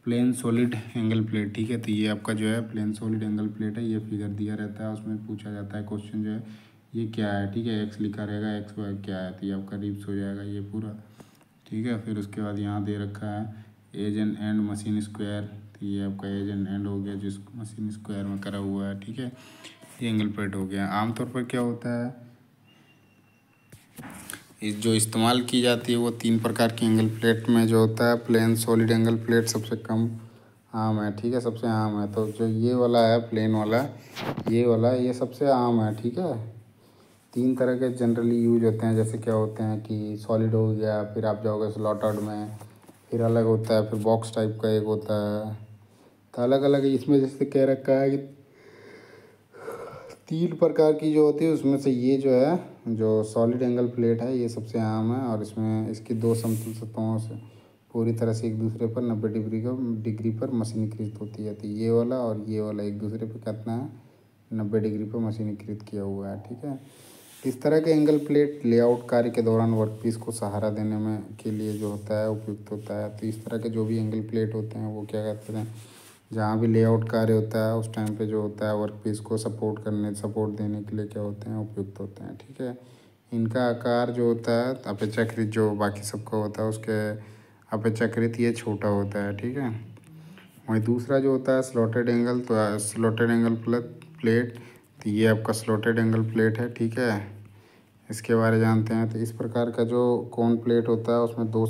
प्लेन सॉलिड एंगल प्लेट। ठीक है, तो ये आपका जो है प्लेन सॉलिड एंगल प्लेट है। ये फिगर दिया रहता है, उसमें पूछा जाता है क्वेश्चन जो है ये क्या है। ठीक है, एक्स लिखा रहेगा, एक्स वाई क्या है, तो ये आपका रिब्स हो जाएगा ये पूरा। ठीक है, फिर उसके बाद यहाँ दे रखा है edge and and machine square. तो ये आपका एज एंड एंड हो गया जो मशीन स्क्वायर में करा हुआ है। ठीक है, ये एंगल प्लेट हो गया। आमतौर पर क्या होता है, इस जो इस्तेमाल की जाती है वो 3 प्रकार की एंगल प्लेट में जो होता है, प्लेन सॉलिड एंगल प्लेट सबसे कम आम है। ठीक है, सबसे आम है। तो जो ये वाला है प्लेन वाला, ये सबसे आम है। ठीक है, 3 तरह के जनरली यूज होते हैं। जैसे क्या होते हैं कि सॉलिड हो गया, फिर आप जाओगे स्लॉटर्ड में, फिर अलग होता है, फिर बॉक्स टाइप का एक होता है। तो अलग अलग इसमें जैसे कह रखा है कि 3 प्रकार की जो होती है, उसमें से ये जो है जो सॉलिड एंगल प्लेट है ये सबसे आम है। और इसमें इसकी 2 समतल सतहों से पूरी तरह से एक दूसरे पर 90 डिग्री पर मशीनीकृत होती है। तो ये वाला और ये वाला एक दूसरे पर कितना है, 90 डिग्री पर मशीनीकृत किया हुआ है। ठीक है, इस तरह के एंगल प्लेट लेआउट कार्य के दौरान वर्कपीस को सहारा देने में के लिए जो होता है उपयुक्त होता है। तो इस तरह के जो भी एंगल प्लेट होते हैं वो क्या कहते हैं, जहाँ भी लेआउट कार्य होता है उस टाइम पे जो होता है वर्कपीस को सपोर्ट देने के लिए क्या होते हैं, उपयुक्त होते हैं। ठीक है, इनका आकार जो होता है अपेक्षाकृत जो बाकी सबका होता है उसके अपेक्षाकृत ये छोटा होता है। ठीक है, वहीं दूसरा जो होता है स्लॉटेड एंगल, तो स्लॉटेड एंगल प्लेट, तो ये आपका स्लॉटेड एंगल प्लेट है। ठीक है, इसके बारे जानते हैं। तो इस प्रकार का जो कोन प्लेट होता है उसमें दो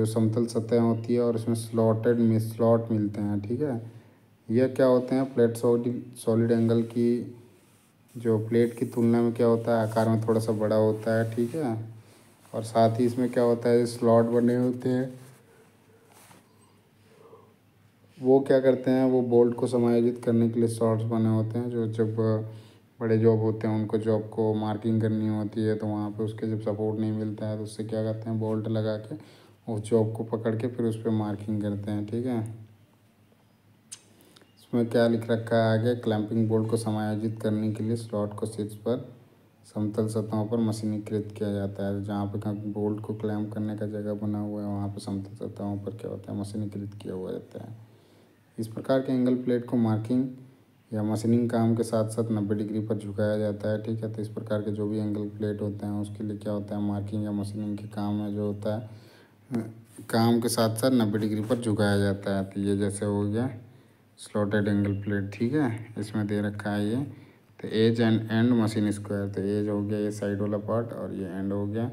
समतल सतह होती है और इसमें स्लॉट मिलते हैं। ठीक है, यह क्या होते हैं, प्लेट सॉलिड एंगल की जो प्लेट की तुलना में क्या होता है, आकार में थोड़ा सा बड़ा होता है। ठीक है, और साथ ही इसमें क्या होता है, स्लॉट बने होते हैं। वो क्या करते हैं, वो बोल्ट को समायोजित करने के लिए स्लॉट्स बने होते हैं। जो जब बड़े जॉब होते हैं उनको जॉब को मार्किंग करनी होती है तो वहाँ पे उसके जब सपोर्ट नहीं मिलता है तो उससे क्या करते हैं, बोल्ट लगा के उस जॉब को पकड़ के फिर उस पर मार्किंग करते हैं। ठीक है, इसमें क्या लिख रखा है आगे, क्लैंपिंग बोल्ट को समायोजित करने के लिए स्लॉट को शीर्ष पर समतल सतहों पर मशीनीकृत किया जाता है। जहाँ पे बोल्ट को क्लैंप करने का जगह बना हुआ है वहाँ पे समतल सतहों पर क्या होता है, मशीनीकृत किया हुआ जाता है। इस प्रकार के एंगल प्लेट को मार्किंग या मशीनिंग काम के साथ साथ 90 डिग्री पर झुकाया जाता है। ठीक है, तो इस प्रकार के जो भी एंगल प्लेट होते हैं उसके लिए क्या होता है, मार्किंग या मशीनिंग के काम में जो होता है काम के साथ साथ 90 डिग्री पर झुकाया जाता है। तो ये जैसे हो गया स्लॉटेड एंगल प्लेट। ठीक है, इसमें दे रखा है ये, तो एज एंड मशीन स्क्वायर, तो एज हो गया ये साइड वाला पार्ट और ये एंड हो गया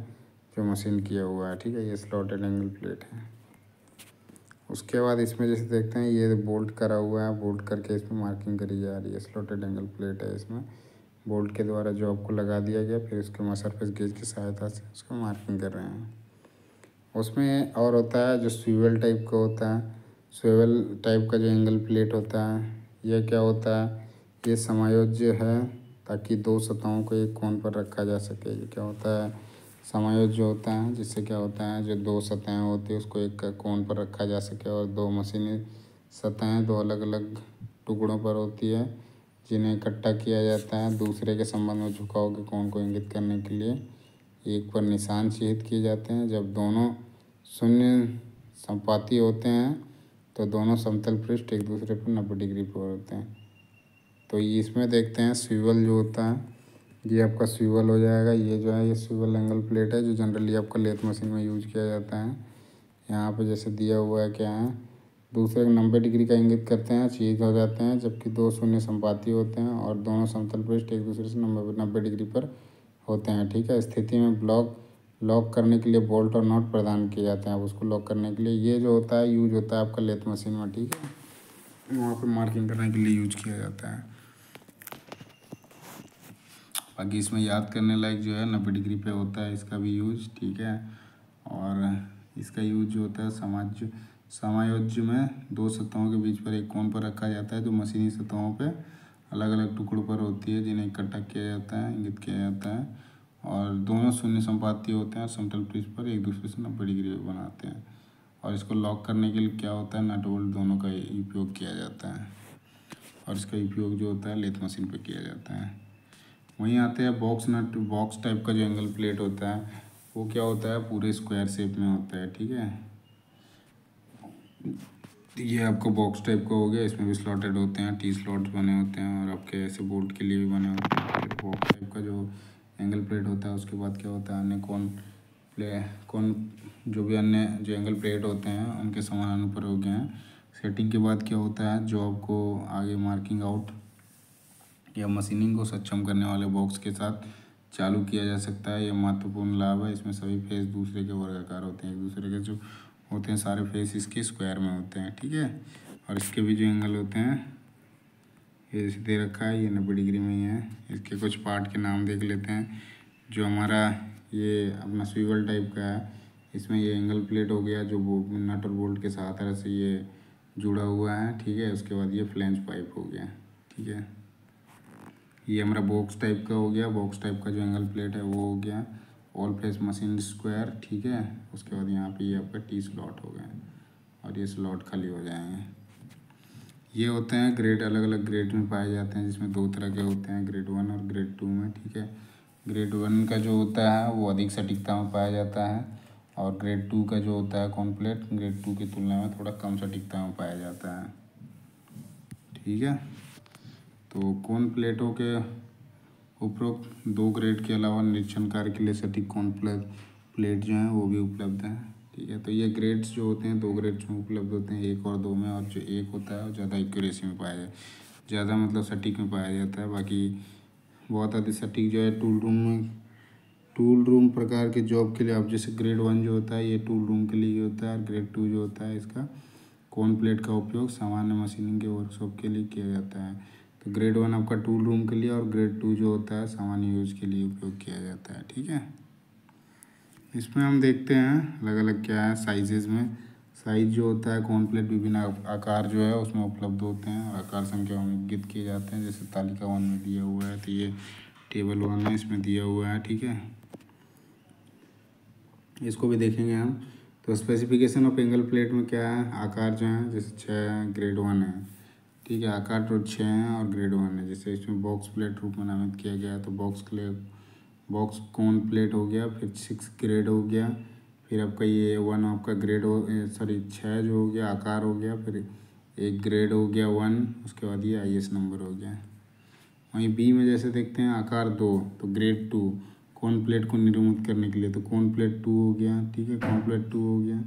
जो मशीन किया हुआ है। ठीक है, ये स्लॉटेड एंगल प्लेट है। उसके बाद इसमें जैसे देखते हैं ये बोल्ट करा हुआ है, बोल्ट करके इसमें मार्किंग करी जा रही है। स्लॉटेड एंगल प्लेट है, इसमें बोल्ट के द्वारा जॉब को लगा दिया गया, फिर उसके सरफेस गेज की सहायता से उसको मार्किंग कर रहे हैं। उसमें और होता है जो स्विवल टाइप का होता है, स्विवल टाइप का जो एंगल प्लेट होता है यह क्या होता है, ये समायोज्य है ताकि दो सतहों को एक कोण पर रखा जा सके। ये क्या होता है, समायोज्य होता है, जिससे क्या होता है जो दो सतहें होती है उसको एक कोण पर रखा जा सके और दो मशीनी सतहें दो अलग अलग टुकड़ों पर होती है जिन्हें इकट्ठा किया जाता है दूसरे के संबंध में झुकाव के कोण को इंगित करने के लिए एक पर निशान चिह्नित किए जाते हैं। जब दोनों शून्य संपाती होते हैं तो दोनों समतल पृष्ठ एक दूसरे पर 90 डिग्री पर होते हैं। तो इसमें देखते हैं स्विवल जो होता है, ये आपका स्विवल हो जाएगा। ये जो है ये स्विवल एंगल प्लेट है जो जनरली आपका लेथ मशीन में यूज किया जाता है। यहाँ पे जैसे दिया हुआ है क्या है, दूसरे को 90 डिग्री का इंगित करते हैं, छेद हो जाते हैं जबकि दो शून्य संपाती होते हैं और दोनों समतल पृष्ठ एक दूसरे से 90 डिग्री पर होते हैं। ठीक है, स्थिति में लॉक करने के लिए बोल्ट और नॉट प्रदान किए जाते हैं। अब उसको लॉक करने के लिए ये जो होता है यूज होता है आपका लेथ मशीन में। ठीक है, वहाँ पे मार्किंग करने के लिए यूज किया जाता है। बाकी इसमें याद करने लायक जो है 90 डिग्री पे होता है इसका भी यूज। ठीक है, और इसका यूज जो होता है समायोज्य में दो सतहों के बीच पर एक कोण पर रखा जाता है जो मशीनी सतहों पे अलग अलग टुकड़ों पर होती है जिन्हें इकट्ठा किया जाता है, इंगित किया जाता है और दोनों शून्य संपाती होते हैं और समतल पृष्ठ पर एक दूसरे से 90 डिग्री बनाते हैं। और इसको लॉक करने के लिए क्या होता है, नट बोल्ट दोनों का उपयोग किया जाता है और इसका उपयोग जो होता है लेथ मशीन पर किया जाता है। वहीं आते हैं बॉक्स टाइप का जो एंगल प्लेट होता है वो क्या होता है, पूरे स्क्वायर शेप में होता है। ठीक है, ये आपका बॉक्स टाइप का हो गया, इसमें भी स्लॉटेड होते हैं, टी स्लॉट्स बने होते हैं और आपके ऐसे बोल्ट के लिए भी बने होते हैं। फिर बॉक्स टाइप का जो एंगल प्लेट होता है उसके बाद क्या होता है, अन्य कौन जो भी अन्य जो एंगल प्लेट होते हैं उनके समानानुप्रयोग हैं। सेटिंग के बाद क्या होता है, जॉब को आगे मार्किंग आउट या मशीनिंग को सक्षम करने वाले बॉक्स के साथ चालू किया जा सकता है। यह महत्वपूर्ण लाभ है, इसमें सभी फेस दूसरे के वर्गाकार होते हैं, एक दूसरे के जो होते हैं सारे फेस इसके स्क्वायर में होते हैं। ठीक है, और इसके भी जो एंगल होते हैं ये जैसे दे रखा है ये 90 डिग्री में ही है। इसके कुछ पार्ट के नाम देख लेते हैं। जो हमारा ये अपना स्विवल टाइप का है, इसमें ये एंगल प्लेट हो गया जो नट और बोल्ट के सहायता से ये जुड़ा हुआ है। ठीक है, उसके बाद ये फ्लैंज पाइप हो गया। ठीक है, ये हमारा बॉक्स टाइप का हो गया, बॉक्स टाइप का जो एंगल प्लेट है वो हो गया ऑल फेस मशीन स्क्वायर। ठीक है, उसके बाद यहाँ पे ये आपका टी स्लॉट हो गया और ये स्लॉट खाली हो जाएंगे। ये होते हैं ग्रेड, अलग अलग ग्रेड में पाए जाते हैं जिसमें दो तरह के होते हैं, ग्रेड 1 और ग्रेड 2 में। ठीक है, ग्रेड 1 का जो होता है वो अधिक सटीकता में पाया जाता है, और ग्रेड 2 का जो होता है कॉन प्लेट ग्रेड 2 की तुलना में थोड़ा कम सटीकता में पाया जाता है। ठीक है, तो कॉन प्लेटों के उपरोक्त 2 ग्रेड के अलावा निरीक्षण कार्य के लिए सटीक कॉन प्लेट जो हैं वो भी उपलब्ध हैं। ठीक है, तो ये ग्रेड्स जो होते हैं 2 ग्रेड्स में उपलब्ध होते हैं, 1 और 2 में, और जो 1 होता है वो ज़्यादा एक्यूरेसी में पाया जाए, ज़्यादा मतलब सटीक में पाया जाता है। बाकी बहुत अधिक सटीक जो है टूल रूम प्रकार के जॉब के लिए, अब जैसे ग्रेड 1 जो होता है ये टूल रूम के लिए होता है, और ग्रेड 2 जो होता है इसका कॉन प्लेट का उपयोग सामान्य मशीनिंग के वर्कशॉप के लिए किया जाता है। तो ग्रेड 1 आपका टूल रूम के लिए, और ग्रेड 2 जो होता है सामान्य यूज के लिए उपयोग किया जाता है। ठीक है, इसमें हम देखते हैं अलग अलग क्या है साइजेज़ में। साइज जो होता है कॉन प्लेट विभिन्न आकार जो है उसमें उपलब्ध होते हैं, और आकार संख्या में इंगित किए जाते हैं। जैसे तालिका 1 में दिया हुआ है, तो ये टेबल 1 है, इसमें दिया हुआ है। ठीक है, इसको भी देखेंगे हम। तो स्पेसिफिकेशन ऑफ एंगल प्लेट में क्या है, आकार जो है जैसे 6 ग्रेड 1 है। ठीक है, आकार तो 6 हैं और ग्रेड 1 है। जैसे इसमें बॉक्स प्लेट रूप में नामित किया गया है, तो बॉक्स कॉन प्लेट हो गया, फिर 6 ग्रेड हो गया, फिर आपका ये 1 आपका ग्रेड हो, सॉरी 6 जो हो गया आकार हो गया, फिर एक ग्रेड हो गया 1, उसके बाद ये IS नंबर हो गया। वहीं बी में जैसे देखते हैं आकार 2, तो ग्रेड 2 कॉन प्लेट को निर्मित करने के लिए, तो कॉन प्लेट 2 हो गया। ठीक है, कॉन प्लेट 2 हो गया,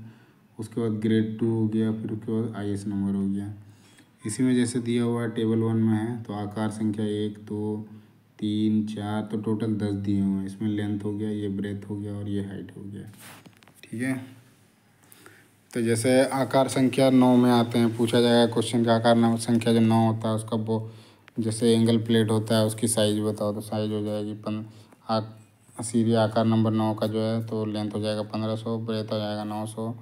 उसके बाद ग्रेड 2 हो गया, फिर उसके बाद IS नंबर हो गया। इसी में जैसे दिया हुआ है टेबल 1 में है, तो आकार संख्या 1 2 3 4, तो टोटल 10 दिए हुए हैं। इसमें लेंथ हो गया, ये ब्रेथ हो गया, और ये हाइट हो गया। ठीक है, तो जैसे आकार संख्या 9 में आते हैं, पूछा जाएगा क्वेश्चन का आकार संख्या जो 9 होता है उसका वो जैसे एंगल प्लेट होता है उसकी साइज़ बताओ, तो साइज़ हो जाएगी सीधी आकार नंबर 9 का जो है, तो लेंथ हो जाएगा 1500, ब्रेथ हो जाएगा 900,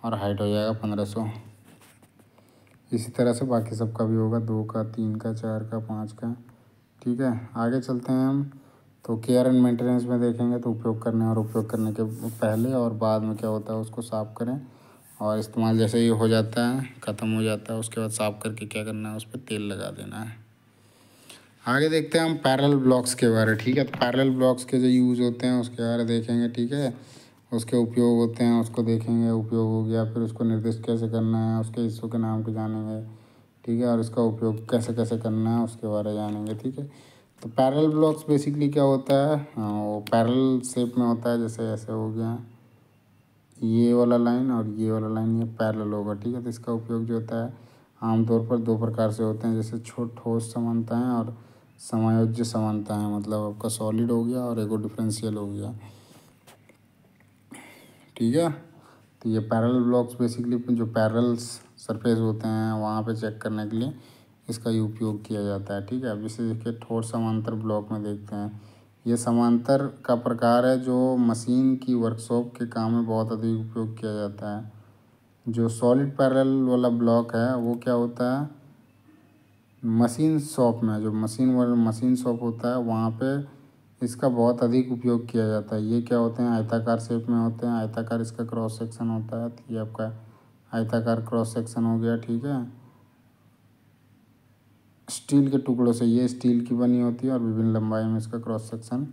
और हाइट हो जाएगा 1500। इसी तरह से बाकी सबका भी होगा, 2 का 3 का 4 का 5 का। ठीक है, आगे चलते हैं हम। तो केयर एंड मेंटेनेंस में देखेंगे, तो उपयोग करने के पहले और बाद में क्या होता है उसको साफ़ करें, और इस्तेमाल जैसे ही हो जाता है ख़त्म हो जाता है उसके बाद साफ़ करके क्या करना है, उस पर तेल लगा देना है। आगे देखते हैं हम पैरेलल ब्लॉक्स के बारे। ठीक है, तो पैरेलल ब्लॉक्स के जो यूज़ होते हैं उसके बारे देखेंगे। ठीक है, उसके उपयोग होते हैं उसको देखेंगे, उपयोग हो गया, फिर उसको निर्दिष्ट कैसे करना है, उसके हिस्सों के नाम को जानेंगे। ठीक है, और इसका उपयोग कैसे कैसे करना है उसके बारे में जानेंगे। ठीक है, तो पैरेलल ब्लॉक्स बेसिकली क्या होता है, वो पैरेलल शेप में होता है, जैसे ऐसे हो गया ये वाला लाइन और ये वाला लाइन, ये पैरेलल होगा। ठीक है, तो इसका उपयोग जो होता है आमतौर पर 2 प्रकार से होते हैं, जैसे ठोस समानताएं और समायोज्य समानताएं, मतलब आपका सॉलिड हो गया और एगो डिफरेंशियल हो गया। ठीक है, तो ये पैरेलल ब्लॉक्स बेसिकली जो पैरेलल सरफेस होते हैं वहाँ पे चेक करने के लिए इसका ही उपयोग किया जाता है। ठीक है, अब जैसे देखिए ठोस समांतर ब्लॉक में देखते हैं, ये समांतर का प्रकार है जो मशीन की वर्कशॉप के काम में बहुत अधिक उपयोग किया जाता है। जो सॉलिड पैरेलल वाला ब्लॉक है वो क्या होता है, मशीन शॉप में, जो मशीन शॉप होता है वहाँ पे इसका बहुत अधिक उपयोग किया जाता है। ये क्या होते हैं, आयताकार शेप में होते हैं, आयताकार इसका क्रॉस सेक्शन होता है। तो ये आपका आयताकार क्रॉस सेक्शन हो गया। ठीक है, स्टील के टुकड़ों से, ये स्टील की बनी होती है और विभिन्न लंबाई में इसका क्रॉस सेक्शन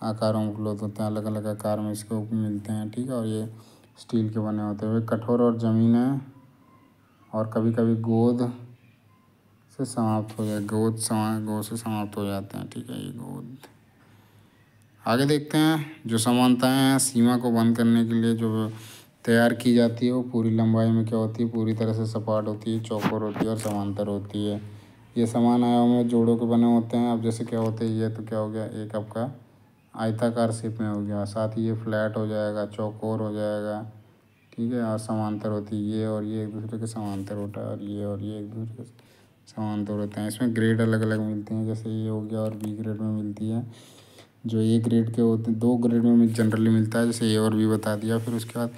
आकारों में उपलब्ध होते हैं, अलग अलग आकार में इसको मिलते हैं। ठीक है, और ये स्टील के बने होते हैं, वे कठोर और जमीन है, और कभी कभी गोंद से समाप्त हो जाए, गोंद से समाप्त हो जाते हैं। ठीक है, ये गोंद। आगे देखते हैं जो समानताएं हैं सीमा को बंद करने के लिए जो तैयार की जाती है, वो पूरी लंबाई में क्या होती है, पूरी तरह से सपाट होती है, चौकोर होती है और समांतर होती है। ये समान आयामों में जोड़ों के बने होते हैं। अब जैसे क्या होते हैं, ये तो क्या हो गया, एक आपका आयताकार शेप में हो गया, साथ ही ये फ्लैट हो जाएगा, चौकोर हो जाएगा। ठीक है, और समांतर होती है, ये और ये एक दूसरे के समांतर होता है, और ये एक दूसरे के समांतर होते हैं। इसमें ग्रेड अलग अलग मिलते हैं, जैसे ये हो गया और बी ग्रेड में मिलती है। जो ए ग्रेड के होते हैं, 2 ग्रेड में जनरली मिलता है, जैसे ए और बी बता दिया। फिर उसके बाद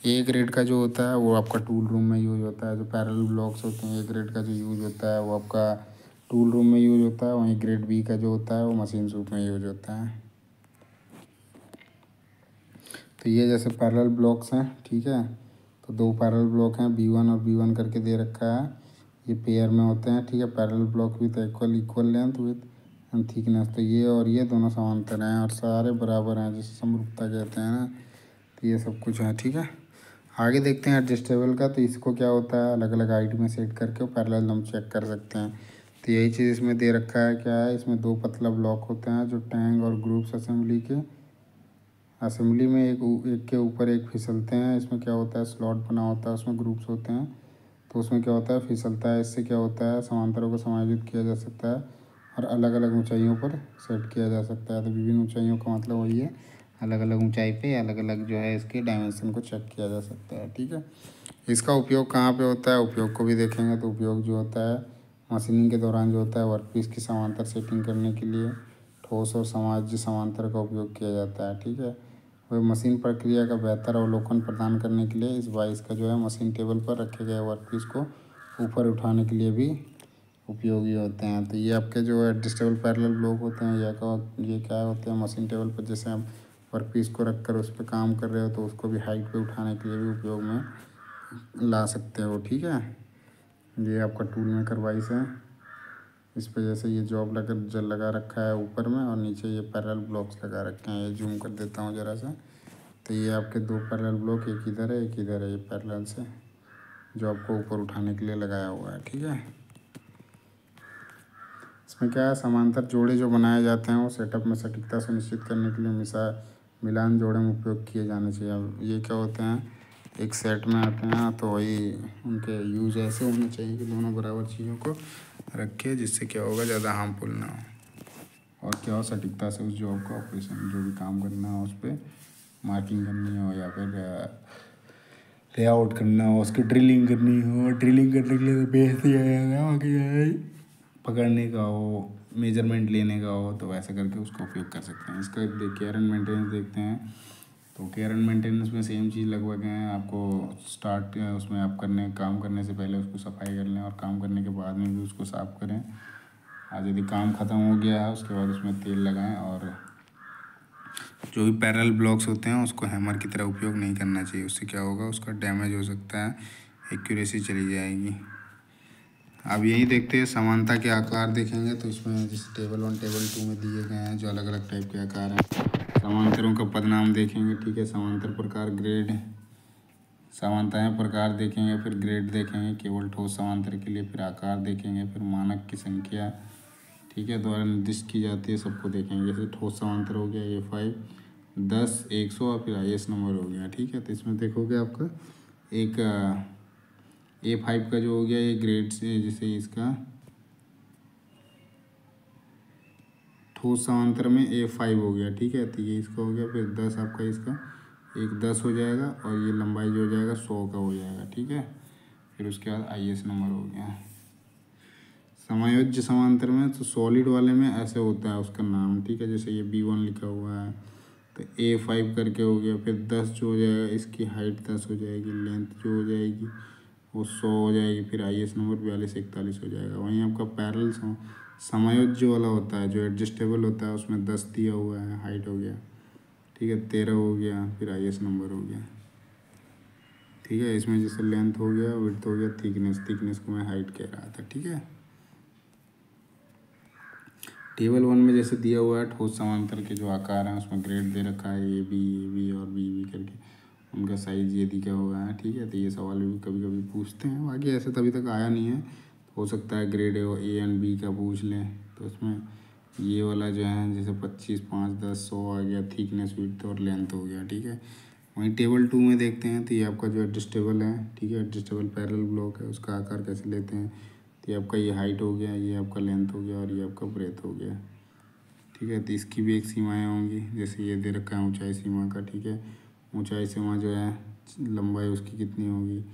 ए ग्रेड का जो होता है वो आपका टूल रूम में यूज होता है। जो पैरेलल ब्लॉक्स होते हैं, ए ग्रेड का जो यूज होता है वो आपका टूल रूम में यूज होता है। वहीं ग्रेड बी का जो होता है वो मशीन शॉप में यूज होता है। तो ये जैसे पैरेलल ब्लॉक्स हैं। ठीक है, तो 2 पैरेलल ब्लॉक हैं, B1 और B1 करके दे रखा है, ये पेयर में होते हैं। ठीक है, parallel block with equal length with thickness. तो ये और ये दोनों समांतर हैं और सारे बराबर हैं, जिसे समरूपता कहते हैं ना। तो ये सब कुछ है, ठीक है। आगे देखते हैं एडजस्टेबल का। तो इसको क्या होता है, अलग अलग हाइट में सेट करके पैरेलल हम चेक कर सकते हैं। तो यही चीज़ इसमें दे रखा है। क्या है, इसमें दो पतला ब्लॉक होते हैं जो टैंक और ग्रुप्स असेंबली में एक के ऊपर एक फिसलते हैं। इसमें क्या होता है, स्लॉट बना होता है, उसमें ग्रुप्स होते हैं। तो उसमें क्या होता है, फिसलता है। इससे क्या होता है, समांतरों को समायोजित किया जा सकता है और अलग अलग ऊंचाइयों पर सेट किया जा सकता है। तो विभिन्न ऊंचाइयों का मतलब वही है, अलग अलग ऊंचाई पे अलग अलग जो है इसके डायमेंशन को चेक किया जा सकता है, ठीक है। इसका उपयोग कहाँ पे होता है, उपयोग को भी देखेंगे। तो उपयोग जो होता है मशीनिंग के दौरान जो होता है, वर्कपीस की समांतर सेटिंग करने के लिए ठोस और समाज्य समांतर का उपयोग किया जाता है, ठीक है। वह मशीन प्रक्रिया का बेहतर अवलोकन प्रदान करने के लिए इस बाइस का जो है मशीन टेबल पर रखे गए वर्कपीस को ऊपर उठाने के लिए भी उपयोगी होते हैं। तो ये आपके जो एडजस्टेबल पैरेलल ब्लॉक होते हैं, ये क्या होते हैं, मशीन टेबल पर जैसे आप वर्कपीस को रख कर उस पर काम कर रहे हो तो उसको भी हाइट पे उठाने के लिए भी उपयोग में ला सकते हो, ठीक है। ये आपका टूल मेकर वाइस है। इस पर जैसे ये जॉब लगा रखा है ऊपर में और नीचे ये पैरेलल ब्लॉक्स लगा रखे हैं। ये जूम कर देता हूँ ज़रा सा। तो ये आपके दो पैरेलल ब्लॉक, एक इधर है एक इधर है, ये पैरेलल से जॉब को ऊपर उठाने के लिए लगाया हुआ है, ठीक है। इसमें क्या है, समांतर जोड़े जो बनाए जाते हैं वो सेटअप में सटीकता सुनिश्चित करने के लिए मिलान जोड़े में उपयोग किए जाने चाहिए। अब ये क्या होते हैं, एक सेट में आते हैं तो वही उनके यूज ऐसे होने चाहिए कि दोनों बराबर चीज़ों को रखे, जिससे क्या होगा, ज़्यादा हार्मफुल ना हो और क्या हो, सटीकता से उस जॉब का ऑपरेशन जो भी काम करना हो उस पर मार्किंग करनी हो या फिर लेआउट करना हो, उसकी ड्रिलिंग करनी हो। ड्रिलिंग करने के लिए तो बेस दिया जाएगा, आगे पकड़ने का हो, मेजरमेंट लेने का हो, तो वैसे करके उसका उपयोग कर सकते हैं। इसका केयर एंड मेंटेनेंस देखते हैं। तो केयर एंड मेंटेनेंस में सेम चीज़ लगभग है। आपको स्टार्ट उसमें आप काम करने से पहले उसको सफाई कर लें और काम करने के बाद में भी उसको साफ़ करें। आज यदि काम ख़त्म हो गया है उसके बाद उसमें तेल लगाएं और जो भी पैरेलल ब्लॉक्स होते हैं उसको हैमर की तरह उपयोग नहीं करना चाहिए। उससे क्या होगा, उसका डैमेज हो सकता है, एक्यूरेसी चली जाएगी। अब यही देखते हैं समानता के आकार देखेंगे। तो इसमें जैसे टेबल 1 टेबल 2 में दिए गए हैं जो अलग अलग टाइप के आकार हैं। समांतरों का पदनाम देखेंगे, ठीक है। समांतर प्रकार, ग्रेड, समानताएं प्रकार देखेंगे, फिर ग्रेड देखेंगे केवल ठोस समांतर के लिए, फिर आकार देखेंगे, फिर मानक की संख्या, ठीक है, द्वारा निर्दिष्ट की जाती है, सबको देखेंगे। जैसे ठोस समांतर हो गया A5 10 100 और फिर IS नंबर हो गया, ठीक है। तो इसमें देखोगे आपका एक A5 का जो हो गया ये ग्रेड से, जैसे इसका ठोस समांतर में A5 हो गया, ठीक है। तो ये इसका हो गया, फिर 10 आपका इसका एक 10 हो जाएगा और ये लंबाई जो हो जाएगा 100 का हो जाएगा, ठीक है। फिर उसके बाद IS नंबर हो गया। समायोज्य समांतर में तो सॉलिड वाले में ऐसे होता है उसका नाम, ठीक है। जैसे ये B1 लिखा हुआ है तो A5 करके हो गया, फिर 10 जो हो जाएगा, इसकी हाइट 10 हो जाएगी, लेंथ जो हो जाएगी वो 100 हो जाएगी, फिर IS नंबर 42 41 हो जाएगा। वहीं आपका पैरेलल समायोज्य वाला होता है जो एडजस्टेबल होता है, उसमें 10 दिया हुआ है, हाइट हो गया, ठीक है, 13 हो गया, फिर IS नंबर हो गया, ठीक है। इसमें जैसे लेंथ हो गया, विड्थ हो गया, थिकनेस को मैं हाइट कह रहा था, ठीक है। टेबल 1 में जैसे दिया हुआ है ठोस समांतर के जो आकार हैं उसमें ग्रेड दे रखा है AB और BB करके, उनका साइज़ ये दिया हुआ है, ठीक है। तो ये सवाल भी कभी कभी पूछते हैं, बाकी ऐसे तभी तक आया नहीं है। हो सकता है ग्रेड A एंड B का पूछ लें। तो उसमें ये वाला जो है जैसे 25 5 10 100 आ गया, थिकनेस, विड्थ और लेंथ हो गया, ठीक है। वहीं टेबल 2 में देखते हैं तो ये आपका जो एडजस्टेबल है, ठीक है, एडजस्टेबल पैरेलल ब्लॉक है, उसका आकार कैसे लेते हैं। तो ये आपका ये हाइट हो गया, ये आपका लेंथ हो गया और ये आपका ब्रेथ हो गया, ठीक है। तो इसकी भी एक सीमाएँ होंगी, जैसे ये दे रखा है ऊंचाई सीमा का, ठीक है। ऊंचाई सीमा जो है, लंबाई उसकी कितनी होगी,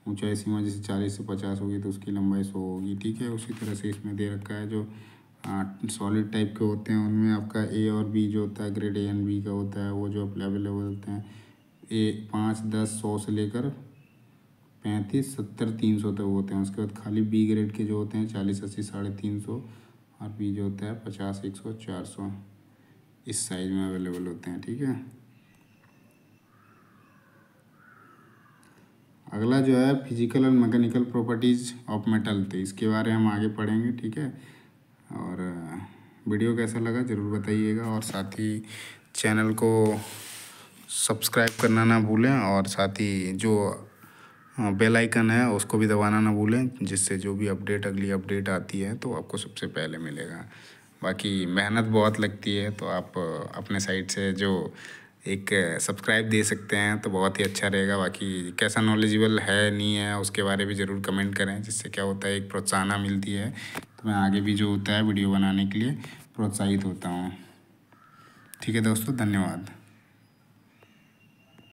ऊंचाई सीमा जैसे 40 से 50 होगी तो उसकी लंबाई 100 होगी, ठीक है। उसी तरह से इसमें दे रखा है जो सॉलिड टाइप के होते हैं उनमें आपका A और B जो होता है, ग्रेड A एंड B का होता है, वो जो अवेलेबल होते हैं A 5 10 100 से लेकर 35 70 300 तक होते हैं। उसके बाद खाली B ग्रेड के जो होते हैं 40 80 350 और B जो होता है 50 100 400 इस साइज में अवेलेबल होते हैं, ठीक है। अगला जो है फिजिकल और मैकेनिकल प्रॉपर्टीज़ ऑफ मेटल, तो इसके बारे में हम आगे पढ़ेंगे, ठीक है। और वीडियो कैसा लगा ज़रूर बताइएगा, और साथ ही चैनल को सब्सक्राइब करना ना भूलें, और साथ ही जो बेल आइकन है उसको भी दबाना ना भूलें, जिससे जो भी अगली अपडेट आती है तो आपको सबसे पहले मिलेगा। बाकी मेहनत बहुत लगती है, तो आप अपने साइड से जो एक सब्सक्राइब दे सकते हैं तो बहुत ही अच्छा रहेगा। बाकी कैसा नॉलेजेबल है नहीं है उसके बारे में ज़रूर कमेंट करें, जिससे क्या होता है एक प्रोत्साहन मिलती है, तो मैं आगे भी जो होता है वीडियो बनाने के लिए प्रोत्साहित होता हूँ। ठीक है दोस्तों, धन्यवाद।